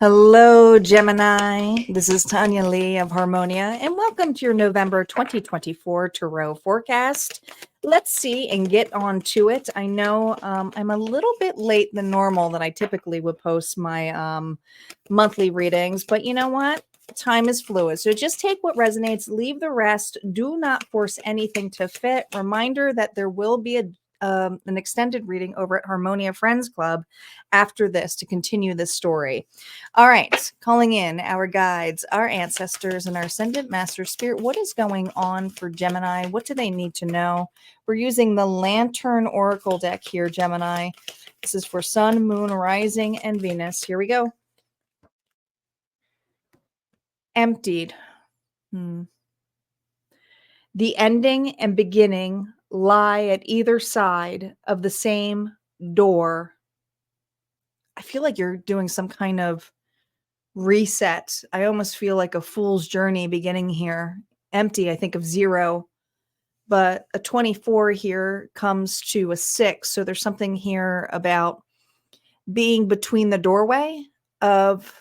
Hello, Gemini. This is Tanya Lee of Harmonia, and welcome to your November 2024 Tarot forecast. Let's see and get on to it. I know I'm a little bit late than normal that I typically would post my monthly readings, but you know what? Time is fluid. So just take what resonates, leave the rest. Do not force anything to fit. Reminder that there will be an extended reading over at Harmonia Friends Club after this to continue this story. All right, calling in our guides, our ancestors, and our ascendant master spirit. What is going on for Gemini? What do they need to know? We're using the Lantern Oracle deck here, Gemini. This is for Sun, Moon, Rising, and Venus. Here we go. Emptied. The ending and beginning lie at either side of the same door. I feel like you're doing some kind of reset. I almost feel like a fool's journey beginning here. Empty, I think of 0, but a 24 here comes to a 6. So there's something here about being between the doorway of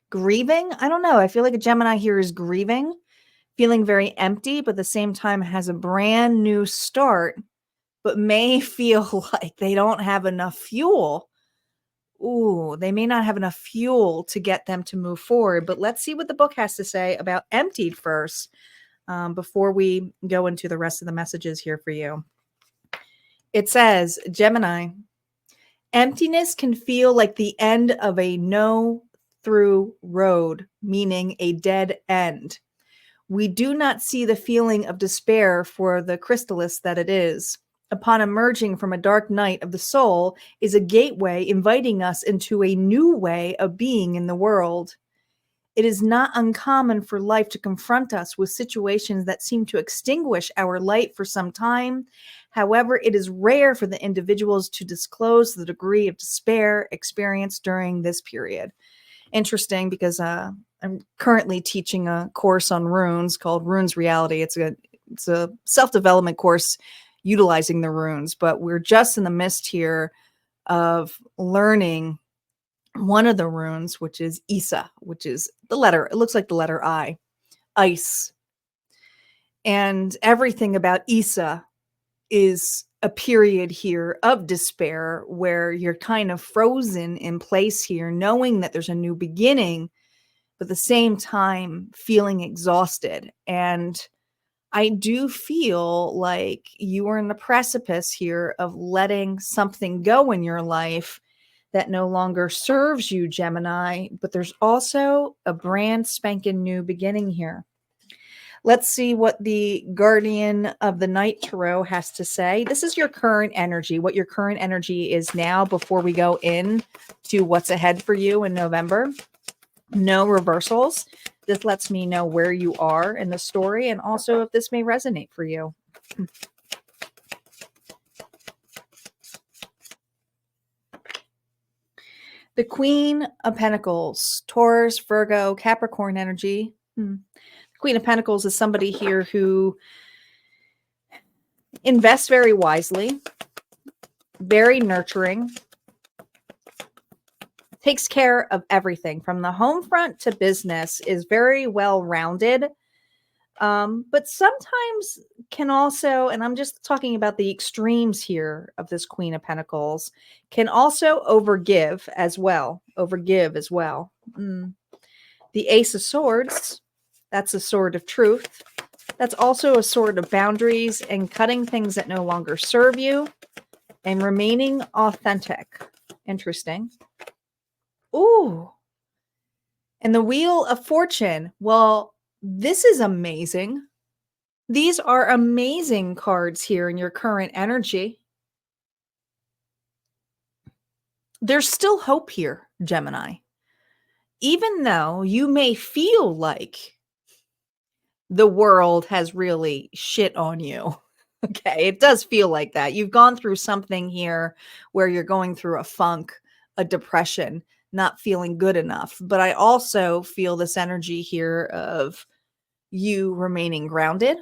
grieving. I don't know. I feel like a Gemini here is grieving, feeling very empty, but at the same time has a brand new start, but may feel like they don't have enough fuel. Ooh, they may not have enough fuel to get them to move forward. But let's see what the book has to say about emptied first before we go into the rest of the messages here for you. It says, Gemini, emptiness can feel like the end of a no-through road, meaning a dead end. We do not see the feeling of despair for the chrysalis that it is. Upon emerging from a dark night of the soul is a gateway inviting us into a new way of being in the world. It is not uncommon for life to confront us with situations that seem to extinguish our light for some time. However, it is rare for the individuals to disclose the degree of despair experienced during this period. Interesting, because I'm currently teaching a course on runes called Runes Reality. It's a self-development course utilizing the runes, but we're just in the midst here of learning one of the runes, which is Isa, which is the letter. It looks like the letter I, ice. And everything about Isa is a period here of despair where you're kind of frozen in place here, knowing that there's a new beginning, but at the same time feeling exhausted. And I do feel like you are in the precipice here of letting something go in your life that no longer serves you, Gemini, but there's also a brand spanking new beginning here. Let's see what the Guardian of the Night Tarot has to say. This is your current energy, what your current energy is now before we go in to what's ahead for you in November. No reversals. This lets me know where you are in the story and also if this may resonate for you. The Queen of Pentacles, Taurus, Virgo, Capricorn energy. The Queen of Pentacles is somebody here who invests very wisely, very nurturing, takes care of everything from the home front to business, is very well-rounded, but sometimes can also, and I'm just talking about the extremes here of this Queen of Pentacles, can also overgive as well. The Ace of Swords, that's a sword of truth. That's also a sword of boundaries and cutting things that no longer serve you and remaining authentic. Interesting. Ooh. And the Wheel of Fortune. Well, this is amazing. These are amazing cards here in your current energy. There's still hope here, Gemini. Even though you may feel like the world has really shit on you. Okay, it does feel like that. You've gone through something here where you're going through a funk, a depression, not feeling good enough. But I also feel this energy here of you remaining grounded,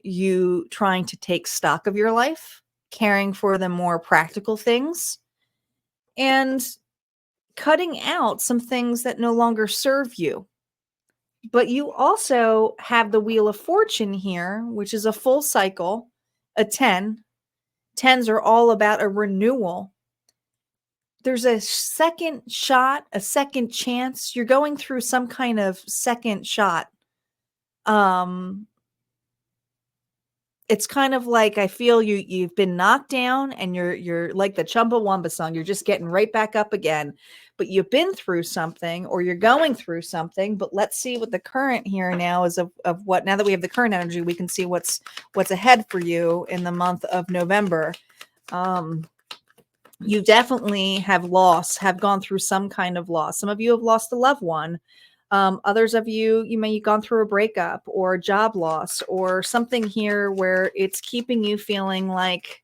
you trying to take stock of your life, caring for the more practical things, and cutting out some things that no longer serve you. But you also have the Wheel of Fortune here, which is a full cycle, a 10. Tens are all about a renewal. There's a second shot, a second chance. You're going through some kind of second shot. It's kind of like I feel you've been knocked down and you're like the Chumbawamba song. You're just getting right back up again. But you've been through something or you're going through something. But let's see what the current here now is of what now that we have the current energy, we can see what's ahead for you in the month of November. You definitely have gone through some kind of loss. Some of you have lost a loved one. Others of you may have gone through a breakup or a job loss or something here where it's keeping you feeling like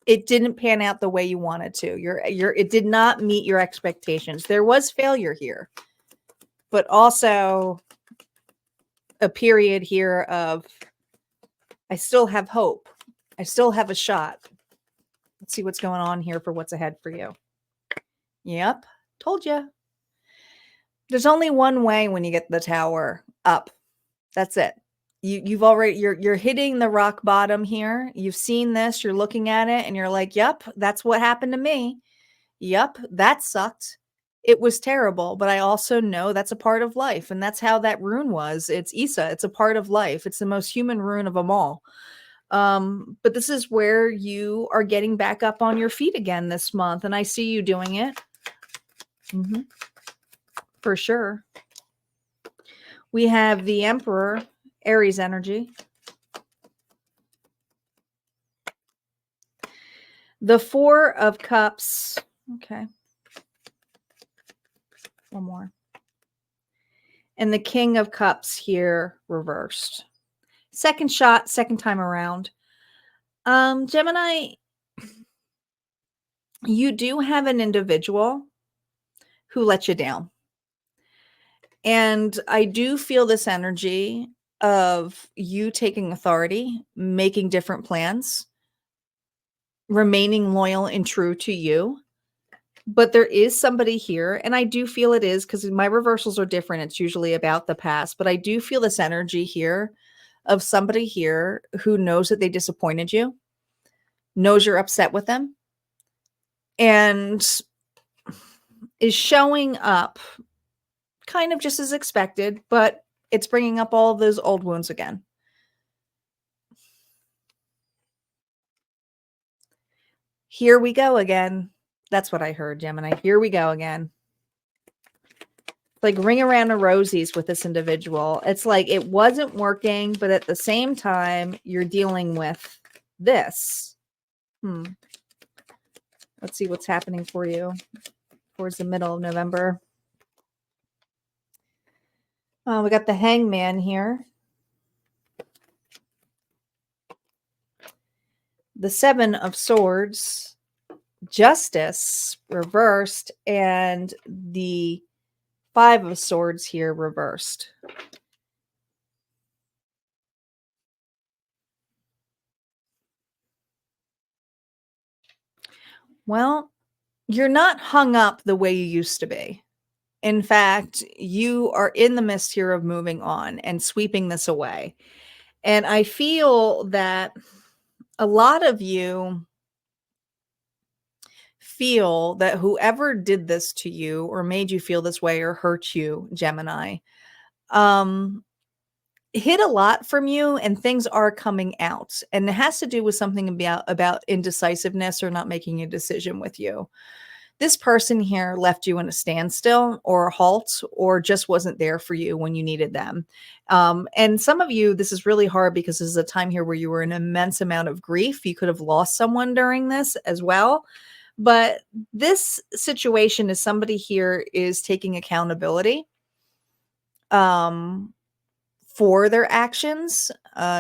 it didn't pan out the way you wanted to. It did not meet your expectations. There was failure here, but also a period here of, I still have hope. I still have a shot. Let's see what's going on here for what's ahead for you. Yep. Told you. There's only one way when you get the tower up. That's it. You've already, you're hitting the rock bottom here. You've seen this, you're looking at it and you're like, yep, that's what happened to me. Yep, that sucked. It was terrible, but I also know that's a part of life. And that's how that rune was. It's Isa. It's a part of life. It's the most human rune of them all. But this is where you are getting back up on your feet again this month. And I see you doing it. For sure. We have the Emperor, Aries energy. The Four of Cups. Okay. One more. And the King of Cups here reversed. Second shot, second time around. Gemini, you do have an individual who let you down. And I do feel this energy of you taking authority, making different plans, remaining loyal and true to you. But there is somebody here, and I do feel it is because my reversals are different. It's usually about the past, but I do feel this energy here of somebody here who knows that they disappointed you, knows you're upset with them, and is showing up kind of just as expected, but it's bringing up all of those old wounds again. Here we go again. That's what I heard, Gemini. Here we go again. Like ring around the rosies with this individual. It's like it wasn't working, but at the same time, you're dealing with this. Let's see what's happening for you towards the middle of November. We got the Hangman here. The Seven of Swords, Justice reversed, and the Five of Swords here reversed. Well, you're not hung up the way you used to be. In fact, you are in the midst here of moving on and sweeping this away. And I feel that a lot of you feel that whoever did this to you or made you feel this way or hurt you, Gemini, hid a lot from you and things are coming out. And it has to do with something about indecisiveness or not making a decision with you. This person here left you in a standstill or a halt or just wasn't there for you when you needed them. And some of you, this is really hard because this is a time here where you were in an immense amount of grief. You could have lost someone during this as well. But this situation is somebody here is taking accountability for their actions,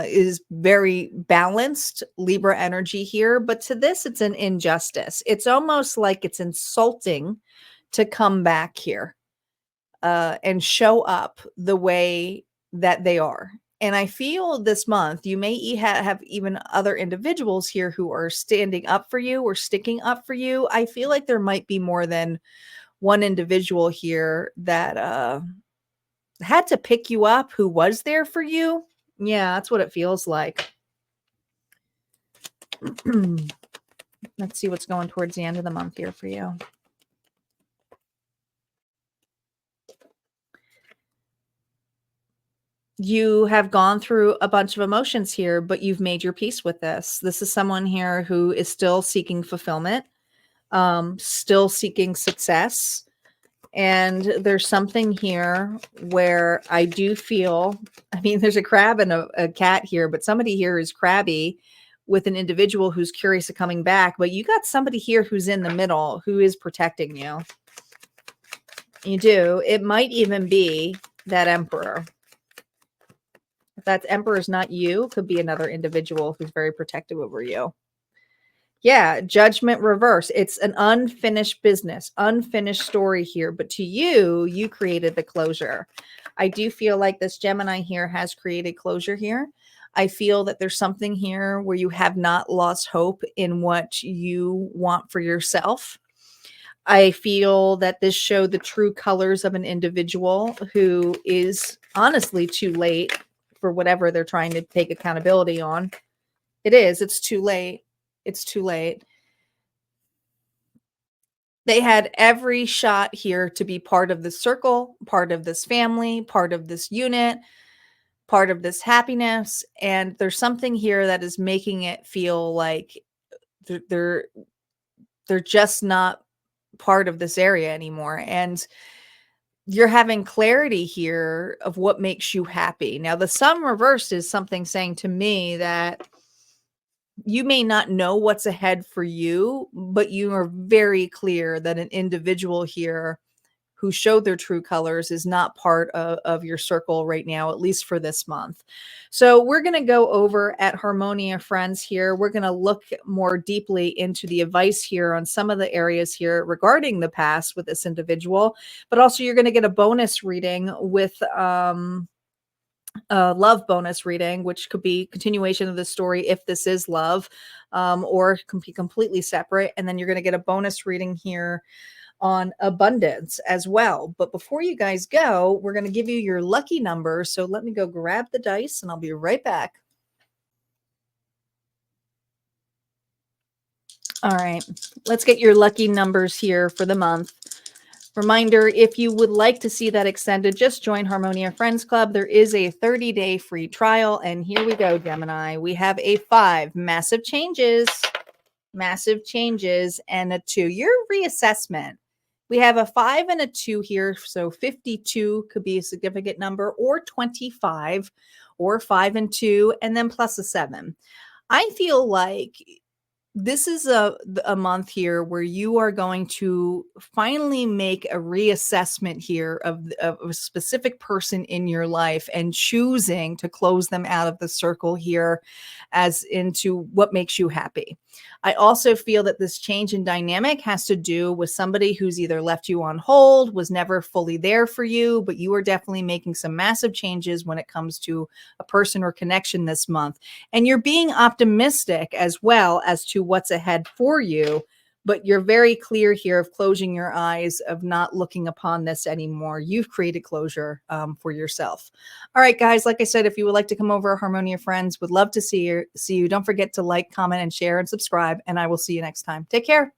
is very balanced Libra energy here. But to this, it's an injustice. It's almost like it's insulting to come back here and show up the way that they are. And I feel this month you may have even other individuals here who are standing up for you or sticking up for you. I feel like there might be more than one individual here that had to pick you up, who was there for you. Yeah, that's what it feels like. Let's see what's going towards the end of the month here for you. You have gone through a bunch of emotions here, but you've made your peace with this. This is someone here who is still seeking fulfillment, still seeking success. And there's something here where I do feel, I mean, there's a crab and a cat here, but somebody here is crabby with an individual who's curious of coming back. But you got somebody here who's in the middle, who is protecting you. You do. It might even be that emperor. If that emperor is not you, could be another individual who's very protective over you. Yeah, judgment reverse. It's an unfinished business, unfinished story here. But to you, you created the closure. I do feel like this Gemini here has created closure here. I feel that there's something here where you have not lost hope in what you want for yourself. I feel that this showed the true colors of an individual who is honestly too late for whatever they're trying to take accountability on. It is. It's too late. It's too late. They had every shot here to be part of this circle, part of this family, part of this unit, part of this happiness. And there's something here that is making it feel like they're just not part of this area anymore. And you're having clarity here of what makes you happy. Now, the sun reversed is something saying to me that you may not know what's ahead for you, but you are very clear that an individual here who showed their true colors is not part of your circle right now, at least for this month. So we're going to go over at Harmonia Friends here. We're going to look more deeply into the advice here on some of the areas here regarding the past with this individual, but also you're going to get a bonus reading with a love bonus reading, which could be continuation of the story if this is love, or can be completely separate. And then you're going to get a bonus reading here on abundance as well. But before you guys go, we're going to give you your lucky number. So let me go grab the dice and I'll be right back. All right, let's get your lucky numbers here for the month. Reminder, if you would like to see that extended, just join Harmonia Friends Club. There is a 30-day free trial. And here we go, Gemini. We have a 5, massive changes, and a 2, your reassessment. We have a 5 and a 2 here. So 52 could be a significant number, or 25, or 5 and 2, and then plus a 7. I feel like this is a month here where you are going to finally make a reassessment here of a specific person in your life and choosing to close them out of the circle here as into what makes you happy. I also feel that this change in dynamic has to do with somebody who's either left you on hold, was never fully there for you, but you are definitely making some massive changes when it comes to a person or connection this month. And you're being optimistic as well as to what's ahead for you, but you're very clear here of closing your eyes, of not looking upon this anymore. You've created closure for yourself. All right, guys, like I said, if you would like to come over, Harmonia Friends, would love to see you. Don't forget to like, comment, and share and subscribe, and I will see you next time. Take care.